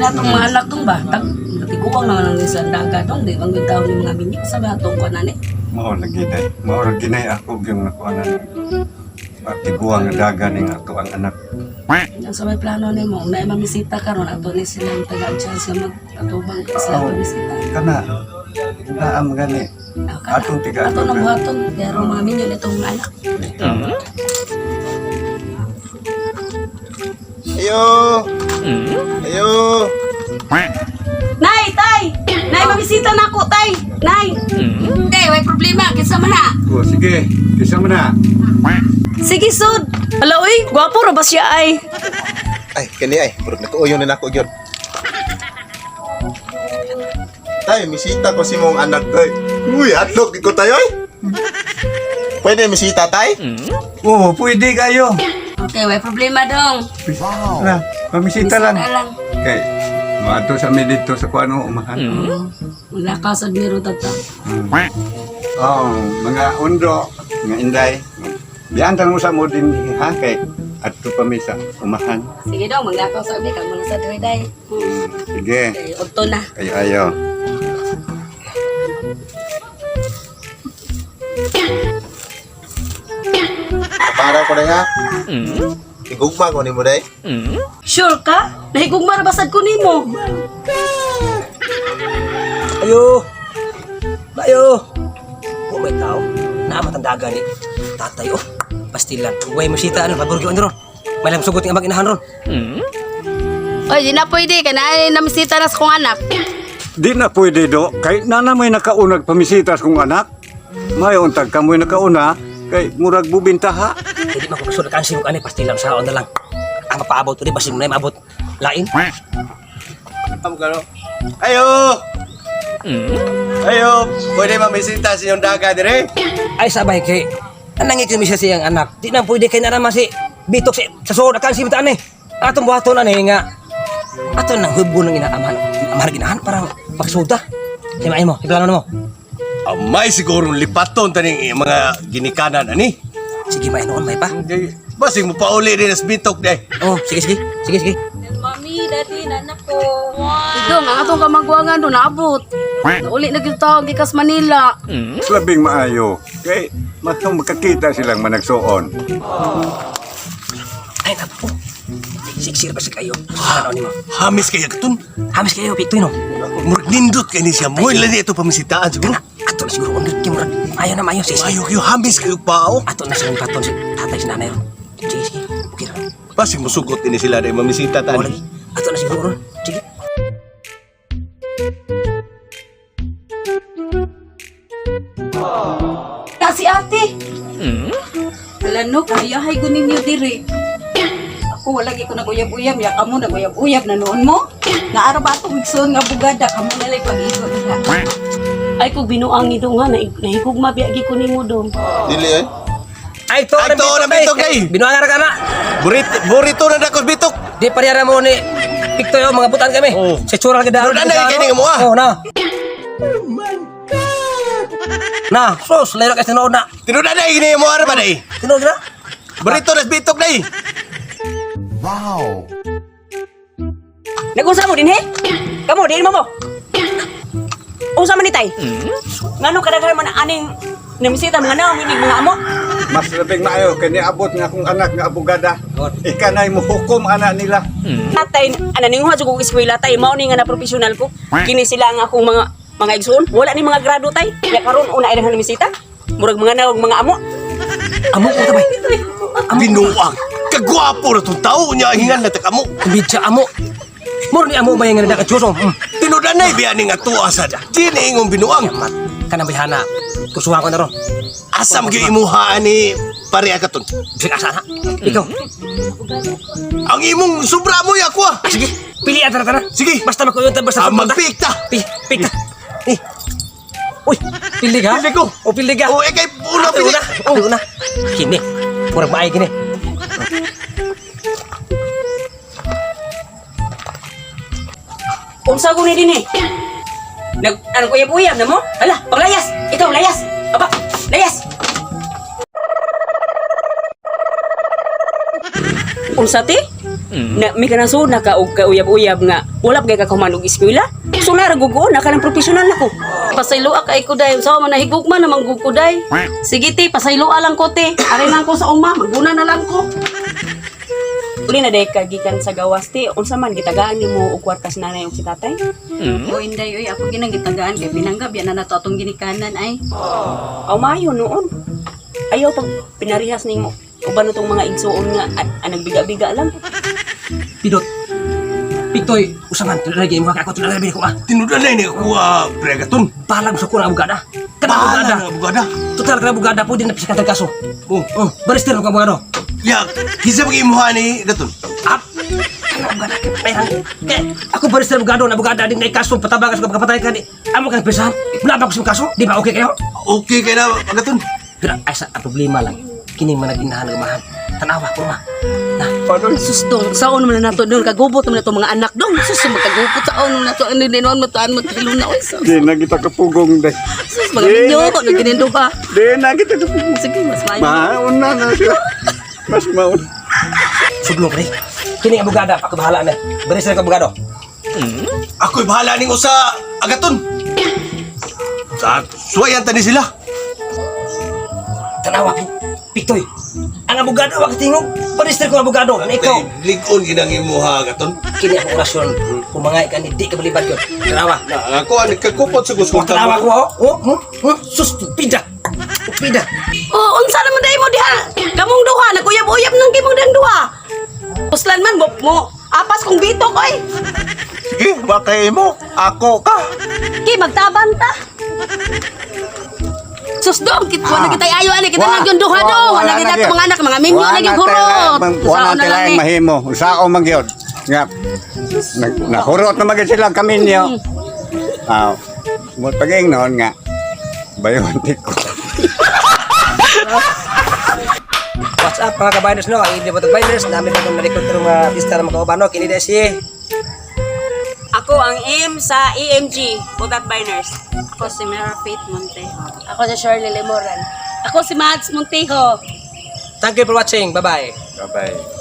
na itong mga anak dong ba? Natiguang naman ang isang daga dong. Di bang yung tao ni mga minik sa batong ko na ni. Maura ginay ako yung nakuha na matiguang daga ni nga ito ang anak. Yan sa may plano ni mo, na mamisita ka ron, ato ni silang taga-chance na mag-atubang ka sila mamisita. Kana, naam gani. Atong tiga. Ato na buhaton, pero mga minyon itong anak. Ayo! Ayo! Nay, tay! Nay, mamisita na ako, tay! Nay! Tay, may problema, kinsa man na? Oh, sige, kisa mo na. Sige, sud! Hala, uy, gwapo ra ba siya ay? Ay, kani ay. Murag natuoyon na ako gyud. Tay, misita ko si mong anak tay. Uy, atlog ko tayo ay. Pwede misita tay? Oo, pwede kayo. Okay, may problema dong. Na, pamisita lang. Bisita lang. Kay, maato sa amin dito sa kuano, umahan. Wala ka sa biro tata. Oh, mga undo, mga inday. Biantang mo sa mo din, ha? Kay, ato pamisa, umahan. Sige dong, maglakaw sa abi, kag mga sa day. Sige, Okay, udto na. kayo ayo. Para ko day ha. Igugma ko ni mo day. Sure ka? Nahigugmar basad ko nimo. Ayo! Ayo! Oh, may tao. Naamatang ni. Tatay, oh. Pastilan. Huwag mo sita, ano, paburgyo ano ron. May lang sugot yung abang inahan ron. Oy, di na pwede ka na namisita na sa kong anak. Di na pwede do, kay nana may nakaunag pamisitas kong anak. May untag ka mo'y nakauna, kay murag bubintaha. Hindi man ko gusto na kansin yung anay, pastilan sa na lang. Ang mapaabot ko rin, basin mo na yung maabot. Lain. Amo karo. Ayo! Ayo! Pwede mamisita si yung daga dire? Ay, sabay kay. Anang ikimi siya siyang anak. Di na pwede kayo na naman si Bitok sa suod na kansin mitaan eh. Atong buhato na nga. Ato nang hubo ng inaamahan. Amahan ginahan, parang magsuda. Simain mo, iplano mo. May sigurong lipaton taning mga ginikanan ani. Sige, may noon, may pa. Basing mo pauli din as bitok day. Oh, sige, sige. Sige, sige. Mami, daddy, nanak ko. Idong, ang atong kamagwangan doon, naabot. Uli na kita, gikas Manila. Labing maayo, kay matong makakita silang managsuon. Ay, napo. Siksir ba si kayo? Ano ni mo? Hamis kaya katun. Hamis kayo, Pitoy, no? Murag nindot kay ni siya. Mo lang ito pamisitaan siguro. Ato na siguro, undot kayo, murag. Ayaw na mayo, sige. Mayo kayo hamis kayo pao. Ato na silang paton si tatay si nanay ron. Sige, sige. Okay ron. Basing musugot ini sila day mamisita O tani. lagi. Ato na siguro ron. Sige. Si ate. Wala no, kayahay ko ninyo diri. Ako wala ko naguyab-uyab, ya kamo naguyab-uyab na noon mo. Naara ba itong igsoon nga bugada, kamo nalay pag-igot nila. Ay, kung binuang nito nga, nahigugma biyagi ko nimo doon. Dili ay. Ay, to Ay, to na bitok, kay. Binuangar ka na. Burrito na dakos bitok. Di pariyara mo ni Pitoy, oh, mga butan kami. Oh. Sa tsura ka dahil. Pero nanay, kini nga mo, ah. Oh, na. Na, sos, layro ka tinood na. Tinuda na gini mo ara ba day? Tinood na? Burrito na bitok day. Nag-usa mo din, he? Kamu, din mo mo. Usa man ni tay. Ngano kadaghan man ang aning namisita mga naong minig mga amo? Mas labing maayo, kay niabot nga akong anak nga abogada. Ikanay mo hukom anak nila. Tatay, ning jud kong eskwela tay mao ni nga na professional ko. Kini sila ang akong mga igsoon. Wala ni mga grado tay. Ya karon una ay namisita. Murag mga naong mga amo. Amo ko tabay. Binuang. Kagwapo na tong tao niya hingan na takamo. Bidya amo. Muro ni amo ba yung nga nakachusong? Tinuda na biya ni nga tuwa sa dini ingong binuang. Yamat. Kanang bihana. Kusuhan ko na ron. Asam gyud imuhaan ni pare akaton. Sige, asa na. Ikaw. Ang imong sobra mo ako ah. Sige, pili ang tara-tara. Sige. Basta makuyuntan basta Magpick ta. Pick ka. Uy, pili ka? Pili ko. O, pili ka. O kay una pili. Una. Kini. Murag maay kini. Unsa ko ni dinhi? Ano uyab-uyab na mo? Hala, paglayas. Ikaw layas. Aba, layas. Unsa ti? Na may kanasod na ka og kauyab-uyab nga wala pa kay ka kuman og eskwela. So naragugo na ka ng professional nako. Pasayloa kay ko day. Sa man nahigugma na manggug ko day. Sige te, pasayloa lang ko te. Ari lang ko sa uma, maguna na lang ko. Uli na day ka gikan sa gawas ti unsa man gitagaan nimo og kwartas nanay og si tatay? O inday oy, ako ginang gitagaan kay pinanggab yan na nato atong ginikanan ay. Aw maayo noon. Ayaw pag pinarihas nimo uban tong mga igsuon nga nagbiga-biga lang. Pidot. Pitoy, usaman tinulay mo ka ako tinulay ko ah. Tinudalay ni ko pregaton. Palang sa ko na abogada. Kana abogada. Total kana abogada po din na pisikatan kaso. Barister ko abogado. Ya, kisa pag imuha ni Gaton. Up. Kana abogada kay perang. Ako barister abogado na abogada din na kaso patabagas ko kapatay ka di. Amo kan pesahan. Wala ba ko sa kaso? Di ba okay kayo? Okay kay na Gaton. Pero ay sa problema lang. Kini man naginahan ng mahan. Tanawa ko ma. Sustong, saon man na nato doon kagubot man nato mga anak doon. Sus magkagubot saon man nato ano din on mataan mo tiluna oy. Sus Di na kita kapugong day. mga minyo ko naginindo ka. Di na kita kapugong. Sige, mas maayo. Mauna na siya. Mas mauna. Sublong pre. Kini abogada ako bahala na. Barister ko abogado. Ako'y bahala ning usa Agaton. Sa suwayan tani sila. Tanawa Pitoy. Ang abogado wa katingog. Barister ko abogado. Ano ikaw? Ligon ginang imuha Gaton. Kini akong orasyon. Kumangay ka ni di ka balibad yun. Tanawa. Na ako ani kagkupot sa gusto Tanawa ko sus pida. Pida. Oh, unsa naman day mo diha? Kamong duha naguyab-uyab nang gimong dang duha. Uslan man mo apas kong bitok oy. Sige, bakay mo. Ako ka. Ki magtaban ta. Sus dong, wala kitay ayo ani kita Wa- nagyon duha wa- dong. Wala wala kita na gyud. mga anak mga minyo lagi hurot. Wala na tila yung mahimo. Sao magyod. Nga. Nahurot na magod sila kami niyo. Mo paging noon nga. Bayontik ko. What's up mga kabayners no? Ang ibig batang kabayners. Namin pa itong na-record ng mga artista na makakabano. Kini dahil si Ako ang M sa EMG, Putat Biners. Ako si Mera Faith Montejo. Ako si Shirley Lemoran. Ako si Mads Montejo. Thank you for watching. Bye-bye. Bye-bye.